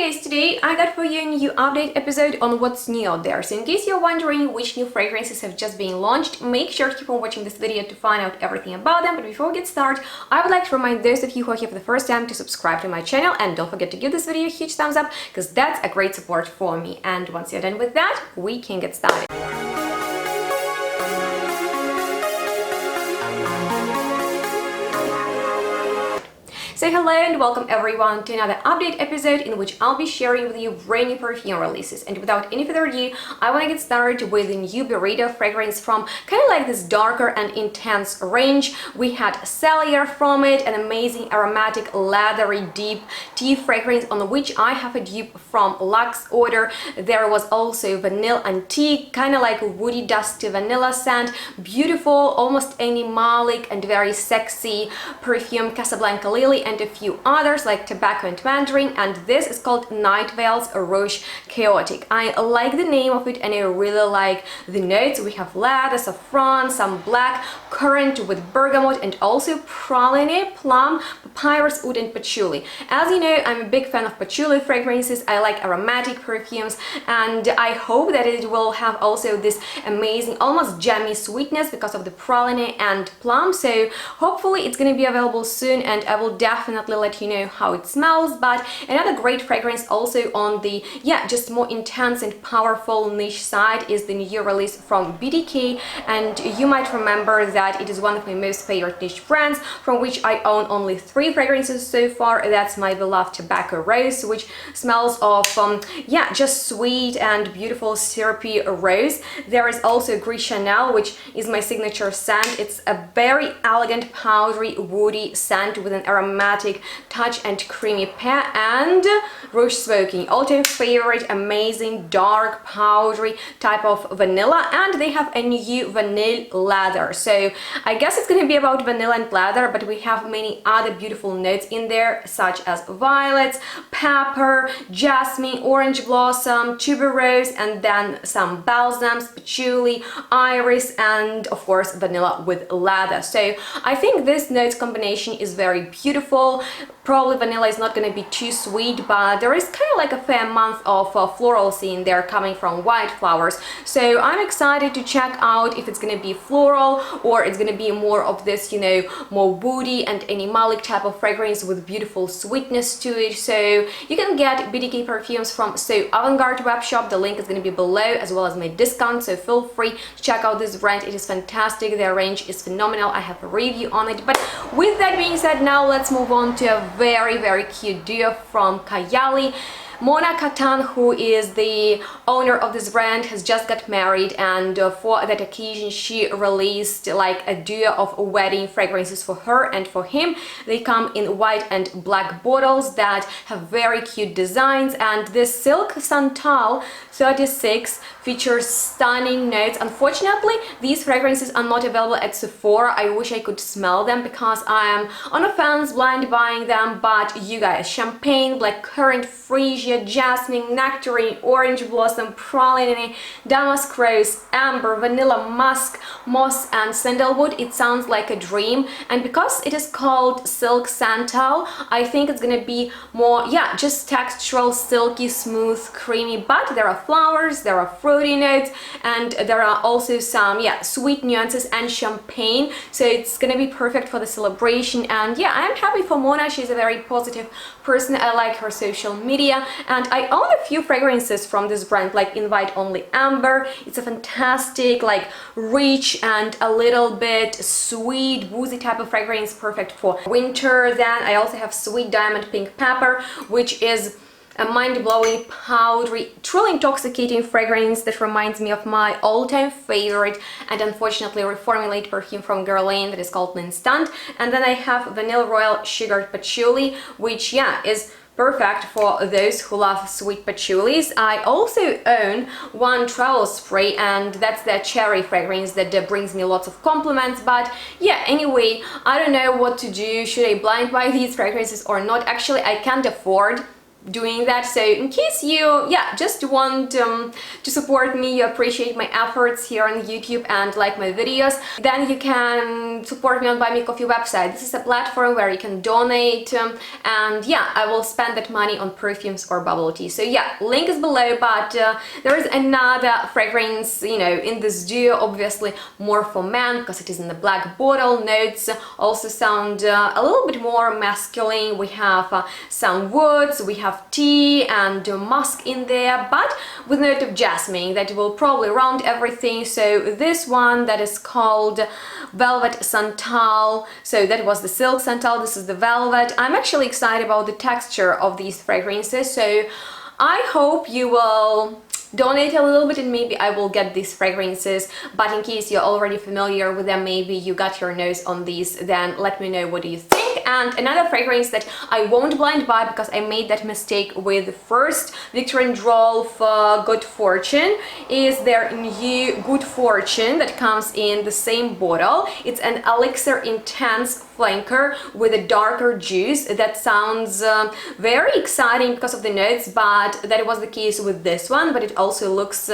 guys, today I got for you a new update episode on what's new out there. So in case you're wondering which new fragrances have just been launched, make sure to keep on watching this video to find out everything about them. But before we get started, I would like to remind those of you who are here for the first time to subscribe to my channel, and don't forget to give this video a huge thumbs up because that's a great support for me. And once you're done with that, we can get started. So hello and welcome everyone to another update episode in which I'll be sharing with you brand new perfume releases. And without any further ado, I want to get started with the new BYREDO fragrance from kind of like this darker and intense range. We had SOLEIL from it, an amazing aromatic leathery deep tea fragrance on which I have a dupe from Luxe Order. There was also vanilla and tea, kind of like a woody dusty vanilla scent, beautiful, almost animalic and very sexy perfume Casablanca Lily, and a few others like Tobacco and Mandarin, and this is called Night Vales ROUGE CHAOTIQUE. I like the name of it and I really like the notes. We have leather, saffron, some black currant with bergamot, and also praline, plum, papyrus oud and patchouli. As you know, I'm a big fan of patchouli fragrances. I like aromatic perfumes, and I hope that it will have also this amazing almost jammy sweetness because of the praline and plum. So hopefully it's going to be available soon, and I will definitely let you know how it smells. But another great fragrance also on the just more intense and powerful niche side is the new release from BDK, and you might remember that it is one of my most favorite niche brands from which I own only 3 fragrances so far. That's my beloved Tobacco Rose, which smells of just sweet and beautiful syrupy rose. There is also Gris Chanel, which is my signature scent. It's a very elegant powdery woody scent with an aromatic touch and creamy pear, and Rouge Smoking, all-time favorite, amazing dark powdery type of vanilla. And they have a new vanille leather, so I guess it's going to be about vanilla and leather, but we have many other beautiful notes in there such as violets, pepper, jasmine, orange blossom, tuberose, and then some balsams, patchouli, iris, and of course vanilla with leather. So I think this notes combination is very beautiful. Probably vanilla is not going to be too sweet, but there is kind of like a fair amount of floralcy in there coming from white flowers. So I'm excited to check out if it's going to be floral or it's going to be more of this, you know, more woody and animalic type of fragrance with beautiful sweetness to it. So you can get BDK perfumes from So Avant-Garde web shop. The link is going to be below, as well as my discount, so feel free to check out this brand. It is fantastic. Their range is phenomenal. I have a review on it. But with that being said, now let's move on to a very cute duo from Kayali. Mona Katan, who is the owner of this brand, has just got married, and for that occasion she released like a duo of wedding fragrances for her and for him. They come in white and black bottles that have very cute designs, and this Silk Santal 36 features stunning notes. Unfortunately, these fragrances are not available at Sephora. I wish I could smell them because I am on a fence blind buying them, but you guys, champagne, blackcurrant, freesia, jasmine, nectarine, orange blossom, praline, damask rose, amber, vanilla, musk, moss, and sandalwood. It sounds like a dream, and because it is called Silk Santal, I think it's gonna be more just textural, silky, smooth, creamy, but there are flowers, there are fruity notes, and there are also some sweet nuances and champagne. So it's gonna be perfect for the celebration. And I'm happy for Mona. She's a very positive person. I like her social media, and I own a few fragrances from this brand, like Invite Only Amber. It's a fantastic, like rich and a little bit sweet, boozy type of fragrance, perfect for winter. Then I also have Sweet Diamond Pink Pepper, which is a mind-blowing, powdery, truly intoxicating fragrance that reminds me of my all-time favorite and unfortunately reformulated perfume from Guerlain that is called L'Instant. And then I have Vanilla Royal Sugared Patchouli, which is perfect for those who love sweet patchoulis. I also own one travel spray, and that's the cherry fragrance that brings me lots of compliments. But anyway, I don't know what to do. Should I blind buy these fragrances or not? Actually, I can't afford doing that. So in case you just want to support me, you appreciate my efforts here on YouTube and like my videos, then you can support me on Buy Me Coffee website. This is a platform where you can donate, and yeah, I will spend that money on perfumes or bubble tea. So yeah, link is below. But there is another fragrance, you know, in this duo, obviously more for men because it is in the black bottle. Notes also sound a little bit more masculine. We have some woods, we have tea and musk in there, but with note of jasmine that will probably round everything. So this one that is called Velvet Santal, so that was the silk santal, this is the velvet. I'm actually excited about the texture of these fragrances, so I hope you will donate a little bit and maybe I will get these fragrances. But in case you're already familiar with them, maybe you got your nose on these, then let me know what do you think. And another fragrance that I won't blind buy because I made that mistake with the first Viktor and Rolf Good Fortune is their new Good Fortune that comes in the same bottle. It's an Elixir Intense flanker with a darker juice. That sounds very exciting because of the notes, but that was the case with this one. But it also looks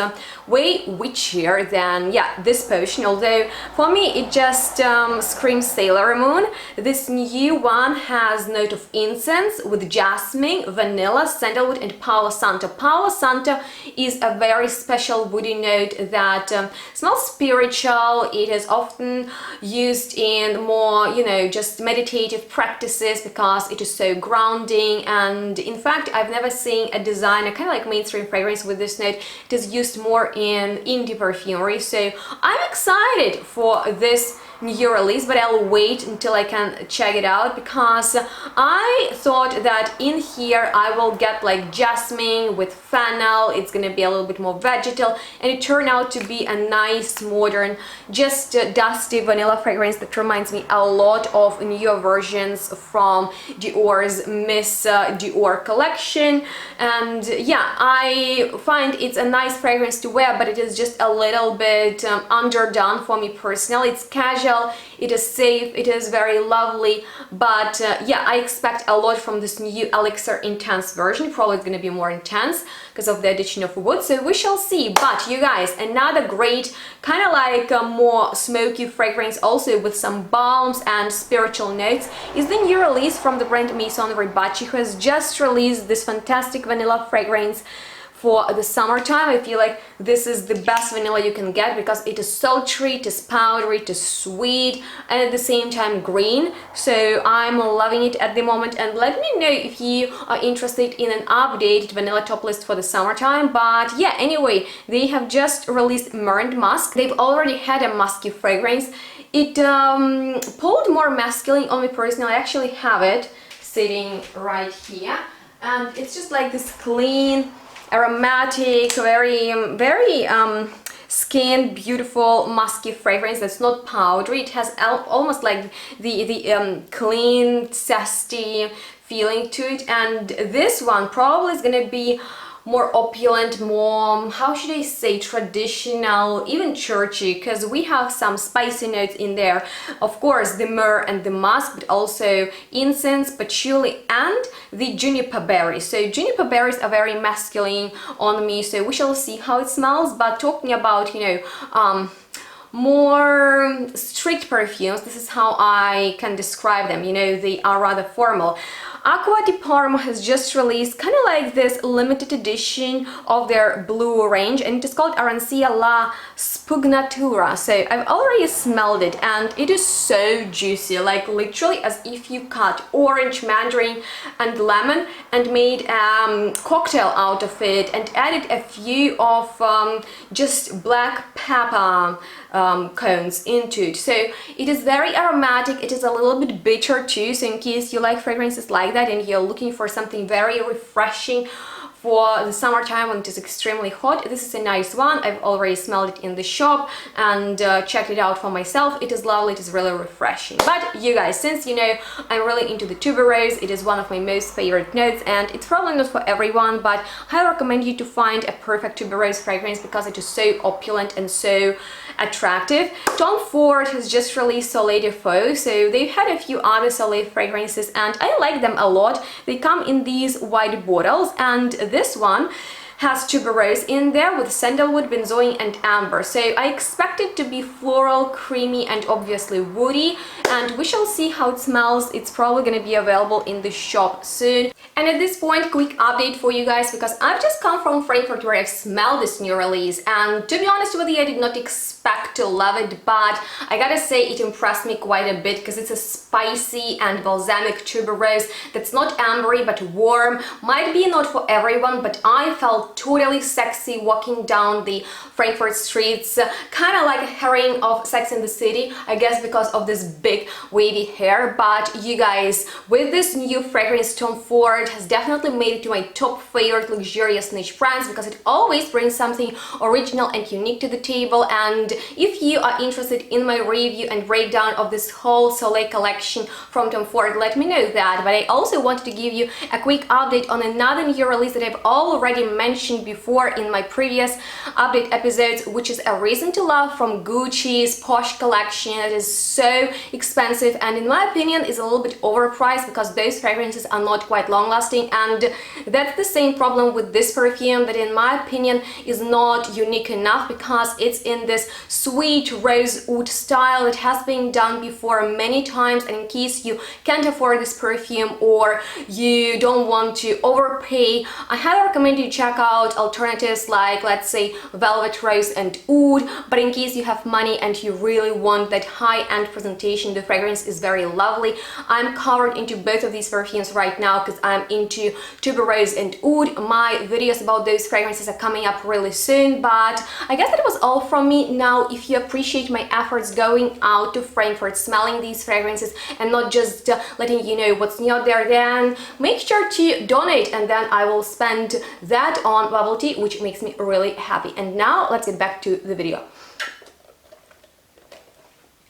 way witchier than this potion, although for me it just screams Sailor Moon. This new one has note of incense with jasmine, vanilla, sandalwood and Palo Santo. Palo Santo is a very special woody note that smells spiritual. It is often used in more, you know, just meditative practices because it is so grounding. And in fact, I've never seen a designer kind of like mainstream fragrance with this note. It is used more in indie perfumery, so I'm excited for this new release, but I'll wait until I can check it out because I thought that in here I will get like jasmine with fennel. It's gonna be a little bit more vegetal, and it turned out to be a nice modern just dusty vanilla fragrance that reminds me a lot of newer versions from Dior's Miss Dior collection. And yeah, I find it's a nice fragrance to wear, but it is just a little bit underdone for me personally. It's casual, it is safe, it is very lovely, but yeah, I expect a lot from this new Elixir Intense version. Probably it's going to be more intense because of the addition of wood, so we shall see. But you guys, another great kind of like a more smoky fragrance also with some balms and spiritual notes is the new release from the brand Maison Violet, who has just released this fantastic vanilla fragrance for the summertime. I feel like this is the best vanilla you can get because it is sultry, it is powdery, it is sweet, and at the same time green. So I'm loving it at the moment, and let me know if you are interested in an updated vanilla top list for the summertime. But yeah, anyway, they have just released Myrrh Musk. They've already had a musky fragrance. It pulled more masculine on me personally. I actually have it sitting right here, and it's just like this clean, aromatic, very skin beautiful musky fragrance that's not powdery. It has almost like the clean zesty feeling to it, and this one probably is gonna be more opulent, more, how should I say, traditional, even churchy, because we have some spicy notes in there. Of course, the myrrh and the musk, but also incense, patchouli, and the juniper berries. So juniper berries are very masculine on me, so we shall see how it smells. But talking about, you know, more strict perfumes, this is how I can describe them. You know, they are rather formal. Acqua di Parma has just released kind of like this limited edition of their blue range, and it is called Arancia La Spugnatura. So I've already smelled it, and it is so juicy, like literally as if you cut orange, mandarin and lemon and made a cocktail out of it and added a few of just black pepper cones into it. So it is very aromatic, it is a little bit bitter too, so in case you like fragrances like that and you're looking for something very refreshing for the summertime when it is extremely hot. This is a nice one. I've already smelled it in the shop and checked it out for myself. It is lovely, it is really refreshing. But you guys, since you know I'm really into the tuberose, it is one of my most favorite notes, and it's probably not for everyone, but I recommend you to find a perfect tuberose fragrance because it is so opulent and so attractive. Tom Ford has just released Soleil, so they've had a few other Soleil fragrances and I like them a lot. They come in these white bottles, and this one has tuberose in there with sandalwood, benzoin and amber. So I expect it to be floral, creamy and obviously woody, and we shall see how it smells. It's probably going to be available in the shop soon. And at this point, quick update for you guys, because I've just come from Frankfurt where I've smelled this new release, and to be honest with you, I did not expect to love it, but I gotta say it impressed me quite a bit because it's a spicy and balsamic tuberose that's not ambery but warm. Might be not for everyone, but I felt totally sexy walking down the Frankfurt streets, kind of like a heroine of Sex in the City, I guess because of this big wavy hair. But you guys, with this new fragrance, Tom Ford has definitely made it to my top favorite luxurious niche brands because it always brings something original and unique to the table. And if you are interested in my review and breakdown of this whole Soleil collection from Tom Ford, let me know that. But I also wanted to give you a quick update on another new release that I've already mentioned before in my previous update episodes, which is A Reason to Love from Gucci's Posh collection. It is so expensive and in my opinion is a little bit overpriced because those fragrances are not quite long lasting, and that's the same problem with this perfume, that in my opinion is not unique enough because it's in this sweet rose oud style that has been done before many times. And in case you can't afford this perfume or you don't want to overpay, I highly recommend you check out alternatives like, let's say, Velvet Rose and Oud. But in case you have money and you really want that high-end presentation, the fragrance is very lovely. I'm covered into both of these perfumes right now because I'm into tuberose and oud. My videos about those fragrances are coming up really soon, but I guess that was all from me. Now, if you appreciate my efforts going out to Frankfurt, smelling these fragrances and not just letting you know what's new out there, then make sure to donate, and then I will spend that on bubble tea, which makes me really happy. And now let's get back to the video.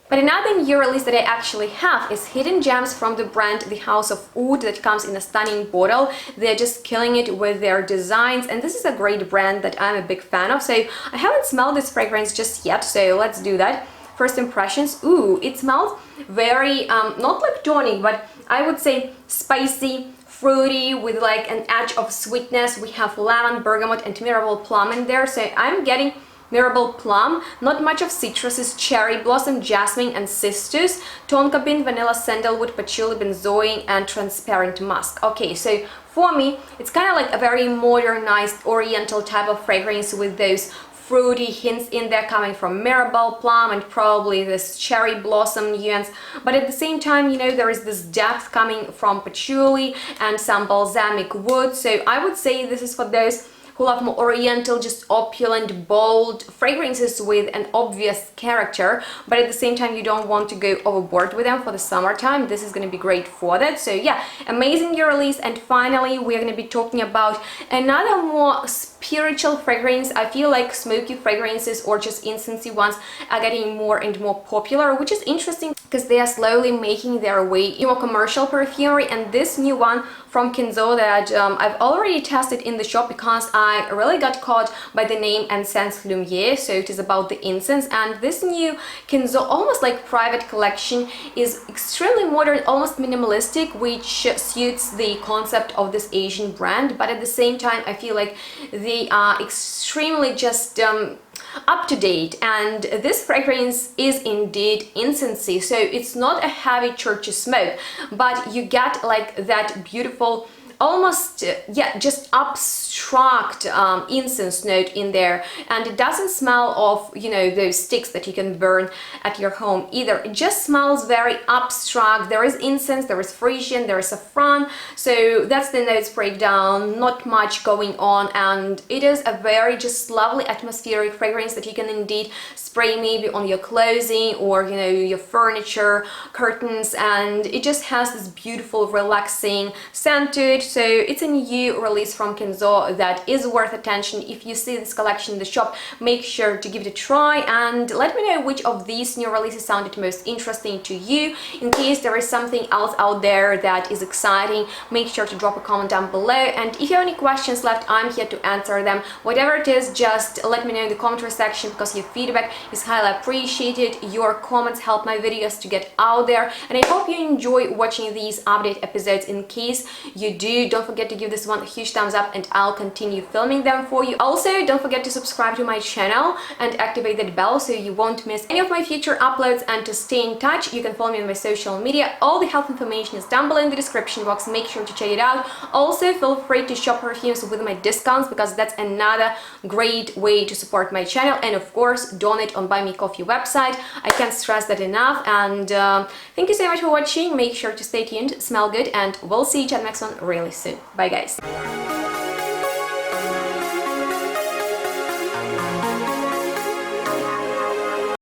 But another new release that I actually have is Hidden Gems from the brand The House of Oud, that comes in a stunning bottle. They're just killing it with their designs, and this is a great brand that I'm a big fan of. So I haven't smelled this fragrance just yet, so let's do that. First impressions. Ooh, it smells very not like tonic, but I would say spicy, fruity, with like an edge of sweetness. We have lemon, bergamot and miracle plum in there, so I'm getting miracle plum, not much of citruses, cherry blossom, jasmine and cistus, tonka bean, vanilla, sandalwood, patchouli, benzoin and transparent musk. Okay, so for me it's kind of like a very modernized oriental type of fragrance with those fruity hints in there coming from miracle plum and probably this cherry blossom nuance, but at the same time, you know, there is this depth coming from patchouli and some balsamic wood. So I would say this is for those who love more oriental, just opulent, bold fragrances with an obvious character, but at the same time you don't want to go overboard with them for the summertime. This is going to be great for that. So yeah, amazing new release. And finally we're going to be talking about another more spiritual fragrance. I feel like smoky fragrances or just incensey ones are getting more and more popular, which is interesting because they are slowly making their way into more commercial perfumery. And this new one from Kenzo that I've already tested in the shop because I really got caught by the name ENCENS Lumiere, so it is about the incense. And this new Kenzo, almost like private collection, is extremely modern, almost minimalistic, which suits the concept of this Asian brand, but at the same time I feel like they are extremely just up to date. And this fragrance is indeed incensey, so it's not a heavy churchy smoke, but you get like that beautiful, almost yeah, just abstract incense note in there. And it doesn't smell of, you know, those sticks that you can burn at your home either. It just smells very abstract. There is incense, there is Frisian, there is saffron, so that's the notes breakdown. Not much going on, and it is a very just lovely atmospheric fragrance that you can indeed spray maybe on your clothing or, you know, your furniture, curtains, and it just has this beautiful relaxing scent to it. So it's a new release from Kenzo. that is worth attention. If you see this collection in the shop, make sure to give it a try and let me know which of these new releases sounded most interesting to you. In case there is something else out there that is exciting, make sure to drop a comment down below, and if you have any questions left, I'm here to answer them. Whatever it is, just let me know in the commentary section, because your feedback is highly appreciated. Your comments help my videos to get out there, and I hope you enjoy watching these update episodes. In case you do, don't forget to give this one a huge thumbs up and I'll continue filming them for you. Also, don't forget to subscribe to my channel and activate that bell so you won't miss any of my future uploads. And to stay in touch, you can follow me on my social media. All the health information is down below in the description box. Make sure to check it out. Also, feel free to shop perfumes with my discounts, because that's another great way to support my channel. And of course, donate on Buy Me Coffee website. I can't stress that enough. And thank you so much for watching. Make sure to stay tuned, smell good, and we'll see each other next one really soon. Bye guys.